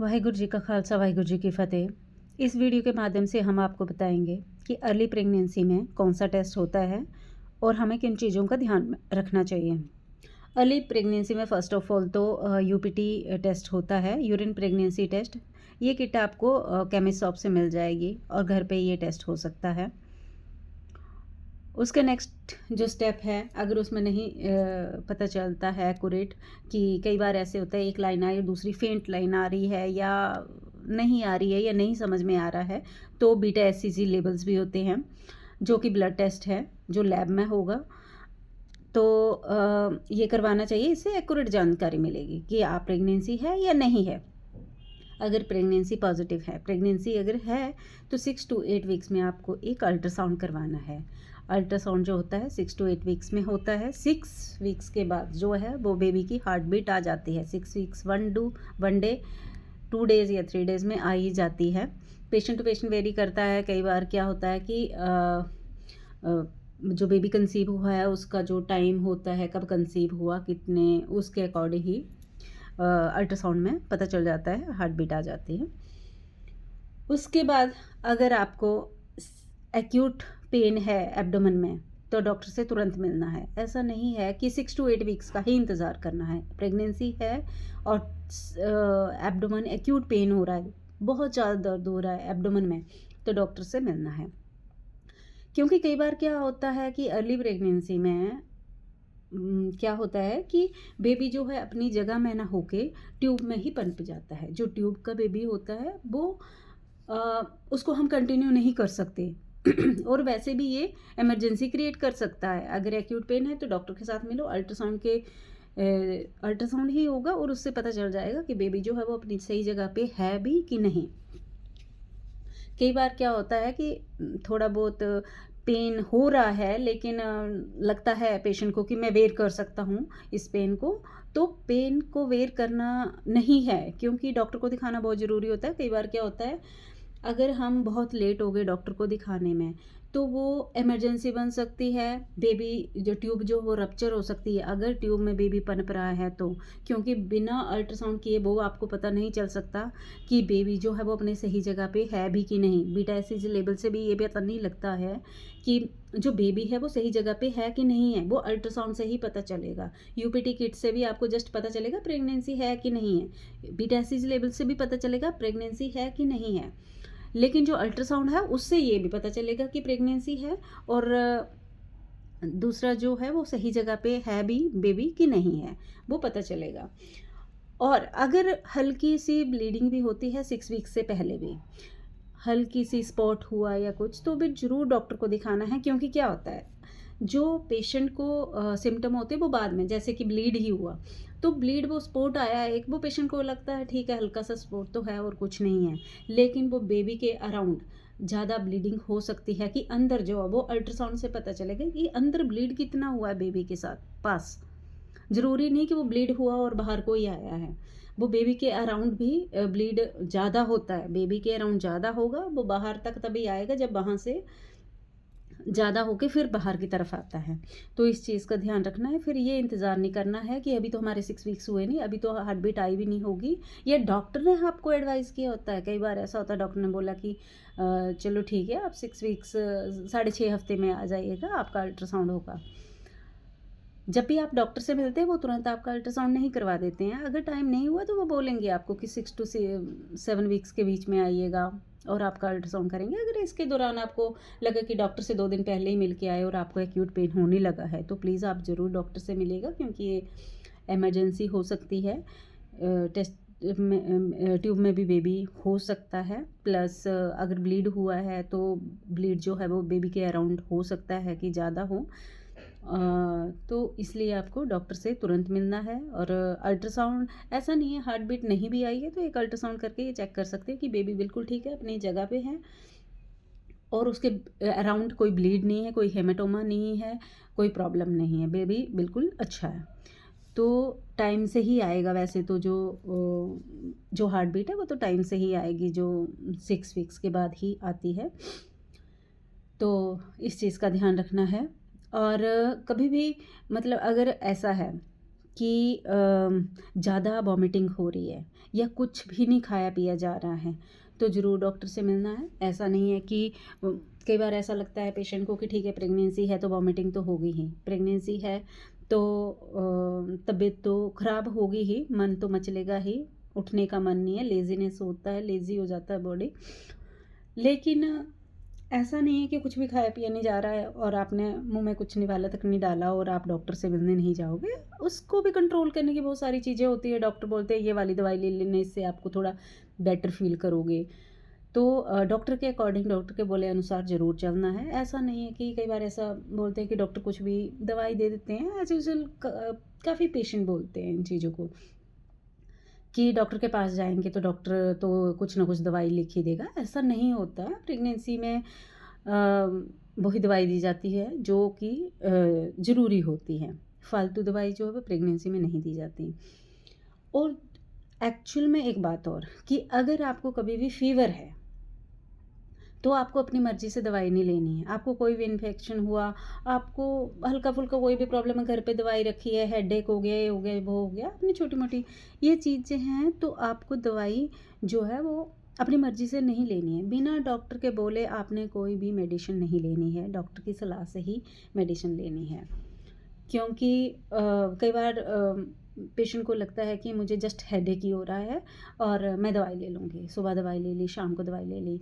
वाहिगुरु जी का खालसा वाहिगुरु जी की फ़तेह। इस वीडियो के माध्यम से हम आपको बताएंगे कि अर्ली प्रेगनेंसी में कौन सा टेस्ट होता है और हमें किन चीज़ों का ध्यान रखना चाहिए। अर्ली प्रेगनेंसी में फ़र्स्ट ऑफ ऑल तो यूपीटी टेस्ट होता है, यूरिन प्रेगनेंसी टेस्ट। ये किट आपको केमिस्ट शॉप से मिल जाएगी और घर पे ये टेस्ट हो सकता है। उसके नेक्स्ट जो स्टेप है, अगर उसमें नहीं पता चलता है एक्यूरेट, कि कई बार ऐसे होता है एक लाइन आई और दूसरी फेंट लाइन आ रही है या नहीं आ रही है या नहीं समझ में आ रहा है, तो बीटा एससीजी लेवल्स भी होते हैं जो कि ब्लड टेस्ट है जो लैब में होगा। तो ये करवाना चाहिए, इससे एक्यूरेट जानकारी मिलेगी कि आप प्रेगनेंसी है या नहीं है। अगर प्रेगनेंसी पॉजिटिव है, प्रेगनेंसी अगर है तो 6 to 8 वीक्स में आपको एक अल्ट्रासाउंड करवाना है। अल्ट्रासाउंड जो होता है 6 to 8 वीक्स में होता है। 6 वीक्स के बाद जो है वो बेबी की हार्ट बीट आ जाती है। 6 वीक्स 1 डे 2 डेज़ या 3 डेज़ में आ ही जाती है। पेशेंट टू पेशेंट वेरी करता है। कई बार क्या होता है कि जो बेबी कंसीव हुआ है उसका जो टाइम होता है, कब कंसीव हुआ, कितने, उसके अकॉर्डिंग ही अल्ट्रासाउंड में पता चल जाता है, हार्ट बीट आ जाती है। उसके बाद अगर आपको एक्यूट पेन है एब्डोमेन में तो डॉक्टर से तुरंत मिलना है। ऐसा नहीं है कि 6 to 8 वीक्स का ही इंतज़ार करना है। प्रेगनेंसी है और एब्डोमेन एक्यूट पेन हो रहा है, बहुत ज़्यादा दर्द हो रहा है एब्डोमेन में, तो डॉक्टर से मिलना है। क्योंकि कई बार क्या होता है कि अर्ली प्रेगनेंसी में क्या होता है कि बेबी जो है अपनी जगह में ना होके ट्यूब में ही पनप जाता है। जो ट्यूब का बेबी होता है वो उसको हम कंटिन्यू नहीं कर सकते और वैसे भी ये इमरजेंसी क्रिएट कर सकता है। अगर एक्यूट पेन है तो डॉक्टर के साथ मिलो, अल्ट्रासाउंड ही होगा और उससे पता चल जाएगा कि बेबी जो है वो अपनी सही जगह पे है भी कि नहीं। कई बार क्या होता है कि थोड़ा बहुत पेन हो रहा है लेकिन लगता है पेशेंट को कि मैं वेयर कर सकता हूँ इस पेन को, तो पेन को वेयर करना नहीं है, क्योंकि डॉक्टर को दिखाना बहुत ज़रूरी होता है। कई बार क्या होता है, अगर हम बहुत लेट हो गए डॉक्टर को दिखाने में तो वो इमरजेंसी बन सकती है। बेबी जो ट्यूब जो वो रप्चर हो सकती है अगर ट्यूब में बेबी पनप रहा है तो, क्योंकि बिना अल्ट्रासाउंड किए वो आपको पता नहीं चल सकता कि बेबी जो है वो अपने सही जगह पे है भी कि नहीं। बीटा एसिड लेवल से भी ये पता नहीं लगता है कि जो बेबी है वो सही जगह पे है कि नहीं है, वो अल्ट्रासाउंड से ही पता चलेगा। यूपीटी किट से भी आपको जस्ट पता चलेगा प्रेगनेंसी है कि नहीं है। बीटा एसिड लेवल से भी पता चलेगा प्रेगनेंसी है कि नहीं है। लेकिन जो अल्ट्रासाउंड है उससे ये भी पता चलेगा कि प्रेगनेंसी है और दूसरा जो है वो सही जगह पे है भी बेबी कि नहीं है, वो पता चलेगा। और अगर हल्की सी ब्लीडिंग भी होती है 6 वीक्स से पहले भी, हल्की सी स्पॉट हुआ या कुछ, तो भी ज़रूर डॉक्टर को दिखाना है। क्योंकि क्या होता है, जो पेशेंट को सिम्टम होते हैं वो बाद में, जैसे कि ब्लीड ही हुआ तो ब्लीड, वो स्पॉट आया एक, वो पेशेंट को लगता है ठीक है हल्का सा स्पॉट तो है और कुछ नहीं है, लेकिन वो बेबी के अराउंड ज़्यादा ब्लीडिंग हो सकती है कि अंदर जो है वो अल्ट्रासाउंड से पता चलेगा कि अंदर ब्लीड कितना हुआ है बेबी के साथ पास। ज़रूरी नहीं कि वो ब्लीड हुआ और बाहर को ही आया है, वो बेबी के अराउंड भी ब्लीड ज़्यादा होता है। बेबी के अराउंड ज़्यादा होगा, वो बाहर तक तभी आएगा जब वहाँ से ज़्यादा होके फिर बाहर की तरफ आता है। तो इस चीज़ का ध्यान रखना है। फिर ये इंतज़ार नहीं करना है कि अभी तो हमारे 6 वीक्स हुए नहीं, अभी तो हार्ट बीट आई भी नहीं होगी, या डॉक्टर ने आपको एडवाइस किया होता है। कई बार ऐसा होता है डॉक्टर ने बोला कि चलो ठीक है आप 6 वीक्स 6.5 हफ्ते में आ जाइएगा, आपका अल्ट्रासाउंड होगा। जब भी आप डॉक्टर से मिलते हैं वो तुरंत आपका अल्ट्रासाउंड नहीं करवा देते हैं। अगर टाइम नहीं हुआ तो वो बोलेंगे आपको कि 6 to 7 वीक्स के बीच में आइएगा और आपका अल्ट्रासाउंड करेंगे। अगर इसके दौरान आपको लगा कि डॉक्टर से 2 दिन पहले ही मिल के आए और आपको एक्यूट पेन होने लगा है तो प्लीज़ आप ज़रूर डॉक्टर से मिलिएगा, क्योंकि ये इमरजेंसी हो सकती है। टेस्ट में ट्यूब में भी बेबी हो सकता है, प्लस अगर ब्लीड हुआ है तो ब्लीड जो है वो बेबी के अराउंड हो सकता है कि ज़्यादा हो। तो इसलिए आपको डॉक्टर से तुरंत मिलना है। और अल्ट्रासाउंड ऐसा नहीं है, हार्ट बीट नहीं भी आई है तो एक अल्ट्रासाउंड करके ये चेक कर सकते हैं कि बेबी बिल्कुल ठीक है, अपनी जगह पे है और उसके अराउंड कोई ब्लीड नहीं है, कोई हेमेटोमा नहीं है, कोई प्रॉब्लम नहीं है, बेबी बिल्कुल अच्छा है। तो टाइम से ही आएगा। वैसे तो जो हार्ट बीट है वो तो टाइम से ही आएगी, जो 6 वीक्स के बाद ही आती है। तो इस चीज़ का ध्यान रखना है। और कभी भी मतलब अगर ऐसा है कि ज़्यादा वॉमिटिंग हो रही है या कुछ भी नहीं खाया पिया जा रहा है, तो ज़रूर डॉक्टर से मिलना है। ऐसा नहीं है कि कई बार ऐसा लगता है पेशेंट को कि ठीक है प्रेगनेंसी है तो वॉमिटिंग तो होगी ही, प्रेगनेंसी है तो तबीयत तो ख़राब होगी ही, मन तो मचलेगा ही, उठने का मन नहीं है, लेज़ीनेस होता है, लेज़ी हो जाता है बॉडी। लेकिन ऐसा नहीं है कि कुछ भी खाया पिया नहीं जा रहा है और आपने मुंह में कुछ निवाला तक नहीं डाला और आप डॉक्टर से मिलने नहीं जाओगे। उसको भी कंट्रोल करने की बहुत सारी चीज़ें होती है। डॉक्टर बोलते हैं ये वाली दवाई ले लेने, इससे आपको थोड़ा बेटर फील करोगे। तो डॉक्टर के अकॉर्डिंग, डॉक्टर के बोले अनुसार ज़रूर चलना है। ऐसा नहीं है कि कई बार ऐसा बोलते हैं कि डॉक्टर कुछ भी दवाई दे देते हैं। एज यूजुअल काफ़ी पेशेंट बोलते हैं इन चीज़ों को कि डॉक्टर के पास जाएंगे तो डॉक्टर तो कुछ ना कुछ दवाई लिख ही देगा। ऐसा नहीं होता। प्रेगनेंसी में वही दवाई दी जाती है जो कि ज़रूरी होती है। फालतू दवाई जो है वो प्रेगनेंसी में नहीं दी जाती। और एक्चुअल में एक बात और कि अगर आपको कभी भी फीवर है तो आपको अपनी मर्ज़ी से दवाई नहीं लेनी है। आपको कोई भी इन्फेक्शन हुआ, आपको हल्का-फुल्का कोई भी प्रॉब्लम है, घर पे दवाई रखी है, हेडेक हो गया, ये हो गया, वो हो गया, अपनी छोटी-मोटी ये चीज़ें हैं, तो आपको दवाई जो है वो अपनी मर्ज़ी से नहीं लेनी है। बिना डॉक्टर के बोले आपने कोई भी मेडिसिन नहीं लेनी है, डॉक्टर की सलाह से ही मेडिसिन लेनी है। क्योंकि कई बार पेशेंट को लगता है कि मुझे जस्ट हेडेक ही हो रहा है और मैं दवाई ले लूँगी, सुबह दवाई ले ली, शाम को दवाई ले ली।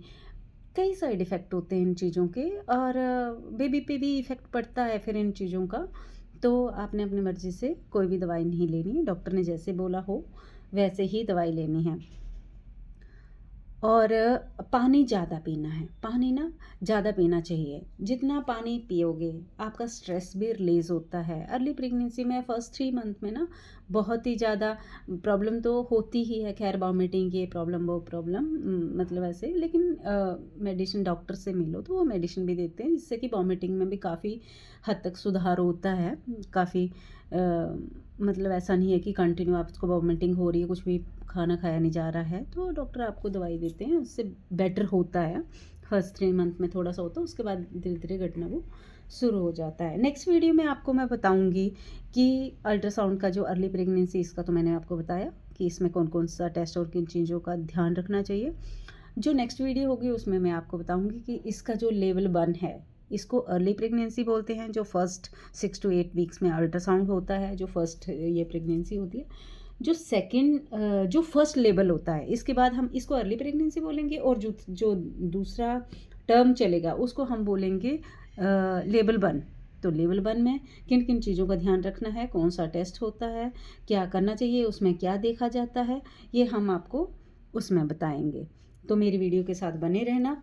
कई साइड इफ़ेक्ट होते हैं इन चीज़ों के और बेबी पे भी इफ़ेक्ट पड़ता है फिर इन चीज़ों का। तो आपने अपनी मर्ज़ी से कोई भी दवाई नहीं लेनी है, डॉक्टर ने जैसे बोला हो वैसे ही दवाई लेनी है। और पानी ज़्यादा पीना है, पानी ना ज़्यादा पीना चाहिए। जितना पानी पियोगे आपका स्ट्रेस भी रिलीज़ होता है। अर्ली प्रेगनेंसी में फर्स्ट 3 मंथ में ना बहुत ही ज़्यादा प्रॉब्लम तो होती ही है, खैर वॉमिटिंग ये प्रॉब्लम वो प्रॉब्लम, मतलब ऐसे। लेकिन मेडिसिन डॉक्टर से मिलो तो वो मेडिसिन भी देते हैं जिससे कि वॉमिटिंग में भी काफ़ी हद तक सुधार होता है। काफ़ी मतलब ऐसा नहीं है कि कंटिन्यू आपको वॉमिटिंग हो रही है, कुछ भी खाना खाया नहीं जा रहा है, तो डॉक्टर आपको दवाई देते हैं, उससे बेटर होता है। फर्स्ट 3 मंथ में थोड़ा-सा होता है, उसके बाद धीरे-धीरे घटना वो शुरू हो जाता है। नेक्स्ट वीडियो में आपको मैं बताऊँगी कि अल्ट्रासाउंड का जो अर्ली प्रेगनेंसी, इसका तो मैंने आपको बताया कि इसमें कौन-कौन सा टेस्ट और किन चीज़ों का ध्यान रखना चाहिए। जो नेक्स्ट वीडियो होगी उसमें मैं आपको बताऊँगी कि इसका जो लेवल 1 है, इसको अर्ली प्रेगनेंसी बोलते हैं, जो फर्स्ट 6 टू 8 वीक्स में अल्ट्रासाउंड होता है, जो फर्स्ट ये प्रेगनेंसी होती है। जो सेकंड जो फर्स्ट लेवल होता है, इसके बाद हम इसको अर्ली प्रेगनेंसी बोलेंगे और जो जो दूसरा टर्म चलेगा उसको हम बोलेंगे लेवल 1। तो लेवल 1 में किन किन चीज़ों का ध्यान रखना है, कौन सा टेस्ट होता है, क्या करना चाहिए, उसमें क्या देखा जाता है, ये हम आपको उसमें बताएंगे। तो मेरी वीडियो के साथ बने रहना।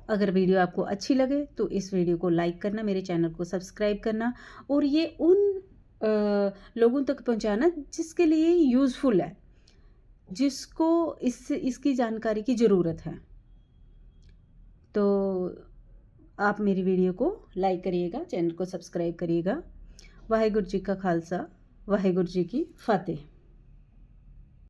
अगर वीडियो आपको अच्छी लगे तो इस वीडियो को लाइक करना, मेरे चैनल को सब्सक्राइब करना और ये उन लोगों तक पहुंचाना जिसके लिए यूज़फुल है, जिसको इसकी जानकारी की ज़रूरत है। तो आप मेरी वीडियो को लाइक करिएगा, चैनल को सब्सक्राइब करिएगा। वाहेगुरु जी का खालसा, वाहेगुरु जी की फतेह।